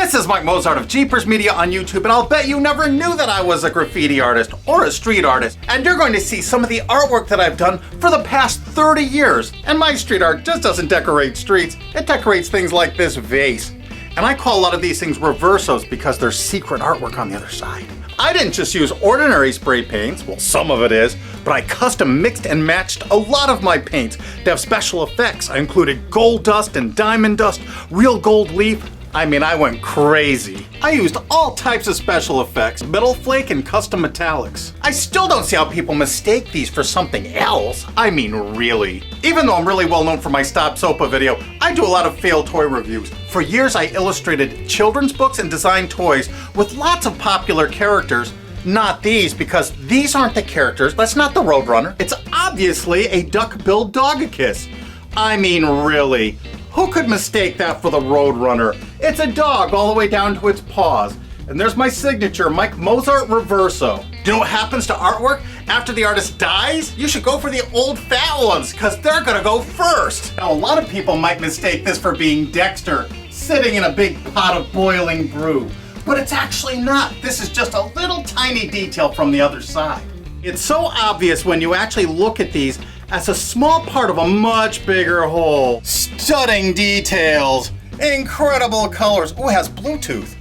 This is Mike Mozart of Jeepers Media on YouTube, and I'll bet you never knew that I was a graffiti artist or a street artist. And you're going to see some of the artwork that I've done for the past 30 years. And my street art just doesn't decorate streets, it decorates things like this vase. And I call a lot of these things reversos because there's secret artwork on the other side. I didn't just use ordinary spray paints, well some of it is, but I custom mixed and matched a lot of my paints to have special effects. I included gold dust and diamond dust, real gold leaf. I mean, I went crazy. I used all types of special effects, metal flake and custom metallics. I still don't see how people mistake these for something else. I mean, really. Even though I'm really well known for my Stop Sopa video, I do a lot of failed toy reviews. For years, I illustrated children's books and designed toys with lots of popular characters. Not these, because these aren't the characters. That's not the Roadrunner. It's obviously a duck-billed Dogicus. I mean, really. Who could mistake that for the Roadrunner? It's a dog all the way down to its paws. And there's my signature, Mike Mozart Reverso. Do you know what happens to artwork after the artist dies? You should go for the old fat ones, because they're gonna go first. Now, a lot of people might mistake this for being Dexter, sitting in a big pot of boiling brew. But it's actually not. This is just a little tiny detail from the other side. It's so obvious when you actually look at these as a small part of a much bigger whole. Stunning details, incredible colors. Oh, it has Bluetooth.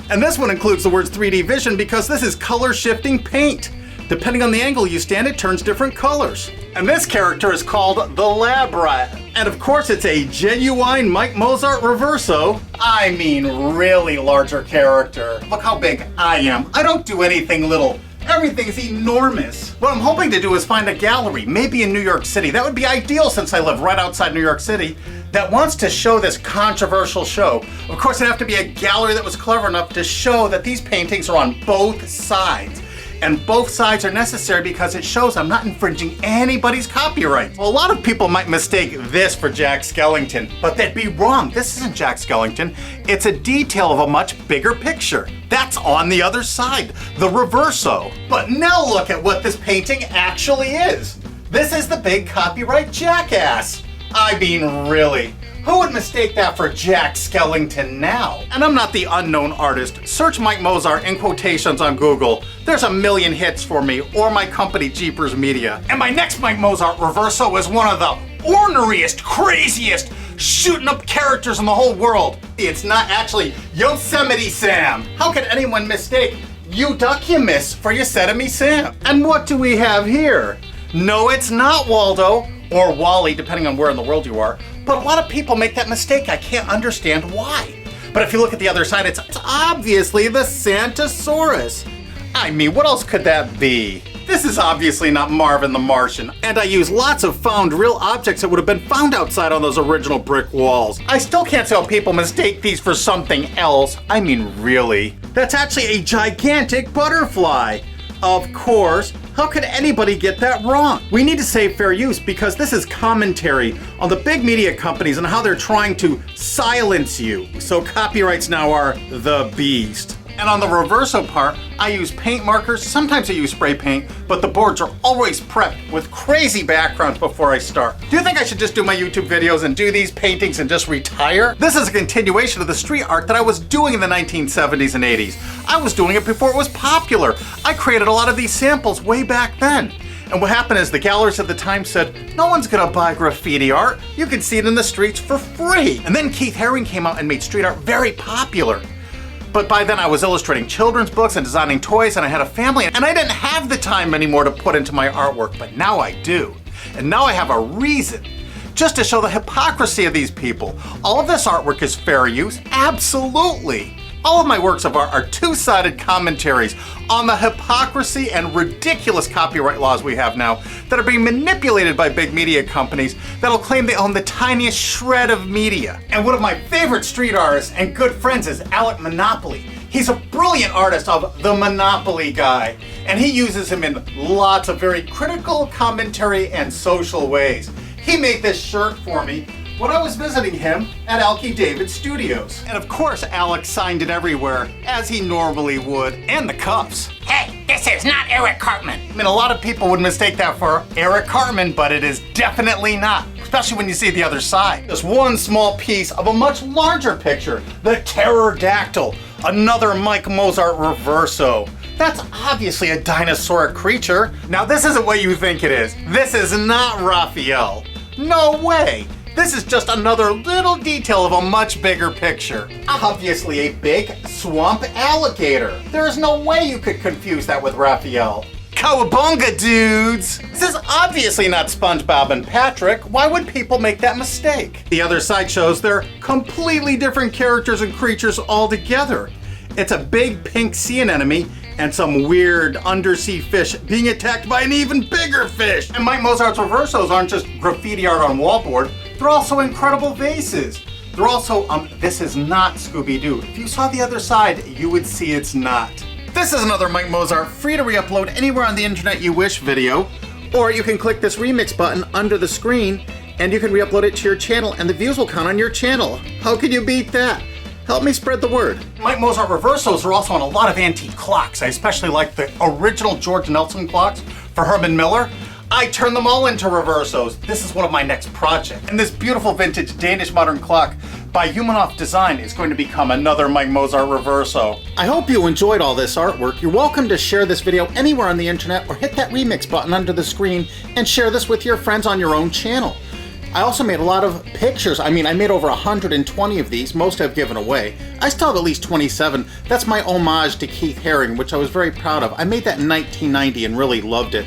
And this one includes the words 3D vision because this is color shifting paint. Depending on the angle you stand, it turns different colors. And this character is called the Lab Rat. And of course it's a genuine Mike Mozart Reverso. I mean, really larger character. Look how big I am. I don't do anything little. Everything's enormous. What I'm hoping to do is find a gallery, maybe in New York City. That would be ideal since I live right outside New York City, that wants to show this controversial show. Of course, it'd have to be a gallery that was clever enough to show that these paintings are on both sides. And both sides are necessary because it shows I'm not infringing anybody's copyright. Well, a lot of people might mistake this for Jack Skellington, but they'd be wrong. This isn't Jack Skellington. It's a detail of a much bigger picture. That's on the other side, the Reverso. But now look at what this painting actually is. This is the big copyright jackass. I mean, really. Who would mistake that for Jack Skellington now? And I'm not the unknown artist. Search Mike Mozart in quotations on Google. There's a million hits for me, or my company, Jeepers Media. And my next Mike Mozart Reverso is one of the orneriest, craziest, shooting up characters in the whole world. It's not actually Yosemite Sam. How could anyone mistake Euduckimus for Yosemite Sam? And what do we have here? No, it's not Waldo, or Wally, depending on where in the world you are. But a lot of people make that mistake. I can't understand why. But if you look at the other side, it's obviously the Santosaurus. I mean, what else could that be? This is obviously not Marvin the Martian, and I use lots of found real objects that would have been found outside on those original brick walls. I still can't see how people mistake these for something else. I mean, really. That's actually a gigantic butterfly. Of course. How could anybody get that wrong? We need to save fair use because this is commentary on the big media companies and how they're trying to silence you. So copyrights now are the beast. And on the Reverso part, I use paint markers, sometimes I use spray paint, but the boards are always prepped with crazy backgrounds before I start. Do you think I should just do my YouTube videos and do these paintings and just retire? This is a continuation of the street art that I was doing in the 1970s and 80s. I was doing it before it was popular. I created a lot of these samples way back then. And what happened is the galleries at the time said, no one's gonna buy graffiti art. You can see it in the streets for free. And then Keith Haring came out and made street art very popular. But by then I was illustrating children's books and designing toys and I had a family and I didn't have the time anymore to put into my artwork, but now I do. And now I have a reason, just to show the hypocrisy of these people. All of this artwork is fair use, absolutely. All of my works of art are two-sided commentaries on the hypocrisy and ridiculous copyright laws we have now that are being manipulated by big media companies that'll claim they own the tiniest shred of media. And one of my favorite street artists and good friends is Alec Monopoly. He's a brilliant artist of the Monopoly guy, and he uses him in lots of very critical commentary and social ways. He made this shirt for me when I was visiting him at Alki David Studios. And of course, Alex signed it everywhere, as he normally would, and the cuffs. Hey, this is not Eric Cartman. I mean, a lot of people would mistake that for Eric Cartman, but it is definitely not. especially when you see the other side. Just one small piece of a much larger picture, the pterodactyl, another Mike Mozart reverso. That's obviously a dinosauric creature. Now this isn't what you think it is. This is not Raphael. No way. This is just another little detail of a much bigger picture. Obviously a big swamp alligator. There is no way you could confuse that with Raphael. Cowabunga, dudes! This is obviously not SpongeBob and Patrick. Why would people make that mistake? The other side shows they're completely different characters and creatures altogether. It's a big pink sea anemone and some weird undersea fish being attacked by an even bigger fish. And Mike Mozart's reversos aren't just graffiti art on wallboard, they're also incredible vases. They're also, this is not Scooby-Doo. If you saw the other side, you would see it's not. This is another Mike Mozart free to re-upload anywhere on the internet you wish video, or you can click this remix button under the screen and you can re-upload it to your channel and the views will count on your channel. How can you beat that? Help me spread the word. Mike Mozart reversos are also on a lot of antique clocks. I especially like the original George Nelson clocks for Herman Miller. I turn them all into reversos. This is one of my next projects. And this beautiful vintage Danish modern clock by Humanoff Design is going to become another Mike Mozart reverso. I hope you enjoyed all this artwork. You're welcome to share this video anywhere on the internet or hit that remix button under the screen and share this with your friends on your own channel. I also made a lot of pictures. I made over 120 of these. Most I've given away. I still have at least 27. That's my homage to Keith Haring, which I was very proud of. I made that in 1990 and really loved it.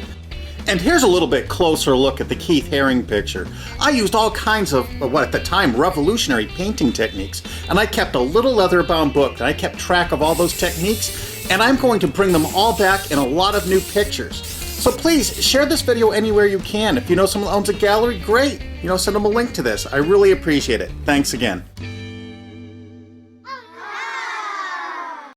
And here's a little bit closer look at the Keith Haring picture. I used all kinds of, what at the time, revolutionary painting techniques. And I kept a little leather-bound book, and I kept track of all those techniques, and I'm going to bring them all back in a lot of new pictures. So please, share this video anywhere you can. If you know someone owns a gallery, great. Send them a link to this. I really appreciate it. Thanks again.